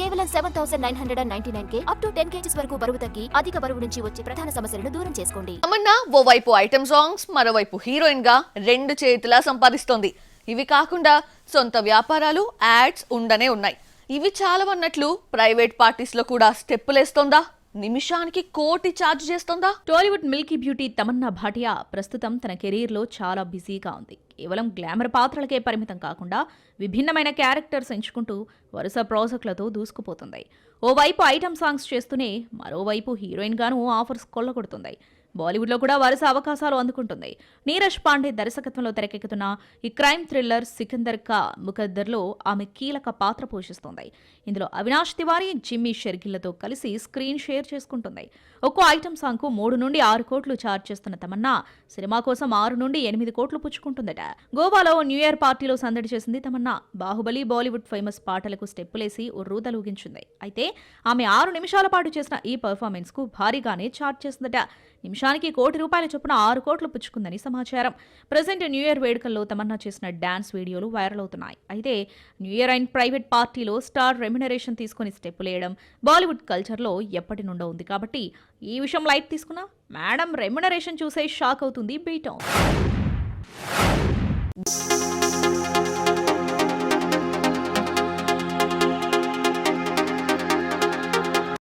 కేవలం 7,999K up to 10 kgs వరకు బరువు తగ్గి అధిక బరువు నుంచి వచ్చే ప్రధాన సమస్యలను దూరం చేసుకోండి. తమన్నా ఓవైపు ఐటమ్ సాంగ్స్, మరోవైపు హీరోయిన్ గా 2 చేతులా సంపాదిస్తోంది. ఇవి కాకుండా సొంత వ్యాపారాలు, యాడ్స్ ఉండనే ఉన్నాయి. ఇవి చాలవన్నట్లు ప్రైవేట్ పార్టీస్ లో కూడా స్టెప్పులేస్తోందా? నిమిషానికి 1 కోటి ఛార్జ్ చేస్తోందా? Tollywood milky beauty Tamannaah Bhatia ప్రస్తుతం తన కెరీర్లో చాలా బిజీగా ఉంది. కేవలం గ్లామర్ పాత్రలకే పరిమితం కాకుండా విభిన్నమైన క్యారెక్టర్స్ ఎంచుకుంటూ వరుస ప్రాజెక్టులతో దూసుకుపోతుంది. ఓవైపు ఐటమ్ సాంగ్స్ చేస్తూనే మరోవైపు హీరోయిన్ గాను ఆఫర్స్ కొల్లగొడుతుంది. బాలీవుడ్లో కూడా వరుస అవకాశాలు అందుకుంటుంది. నీరజ్ పాండే దర్శకత్వంలో తెరకెక్కుతున్న ఈ క్రైమ్ థ్రిల్లర్ సికందర్ కా ముకద్దర్లో ఆమె కీలక పాత్ర పోషిస్తుంది. ఇందులో అవినాష్ తివారీ, జిమ్మీ షెర్గిల్లతో కలిసి స్క్రీన్ షేర్ చేసుకుంటుంది. ఒక్కో ఐటమ్ సాంగ్కు 3 నుండి 6 కోట్లు ఛార్జ్ చేస్తున్న తమన్నా సినిమా కోసం 6 నుండి 8 కోట్లు పుచ్చుకుంటుందట. గోవాలో న్యూ ఇయర్ పార్టీలో సందడి చేసింది తమన్నా. బాహుబలి, బాలీవుడ్ ఫేమస్ పాటలకు స్టెప్పులేసి ఉర్రూతలూగించింది. అయితే ఆమె 6 నిమిషాల పాటు చేసిన ఈ పర్ఫార్మెన్స్ కు భారీగానే ఛార్జ్ చేసిందట. నిమిషానికి 1 కోటి రూపాయల చొప్పున 6 కోట్లు పుచ్చుకుందని సమాచారం. ప్రజెంట్ న్యూ ఇయర్ వేడుకల్లో తమన్నా చేసిన డాన్స్ వీడియోలు వైరల్ అవుతున్నాయి. అయితే న్యూ ఇయర్ అండ్ ప్రైవేట్ పార్టీలో స్టార్ రెమ్యునరేషన్ తీసుకుని స్టెప్పులేయడం బాలీవుడ్ కల్చర్లో ఎప్పటి నుండో ఉంది. కాబట్టి ఈ విషయం లైట్ తీసుకున్నా మేడం రెమ్యునరేషన్ చూసే షాక్ అవుతుంది బీటౌన్.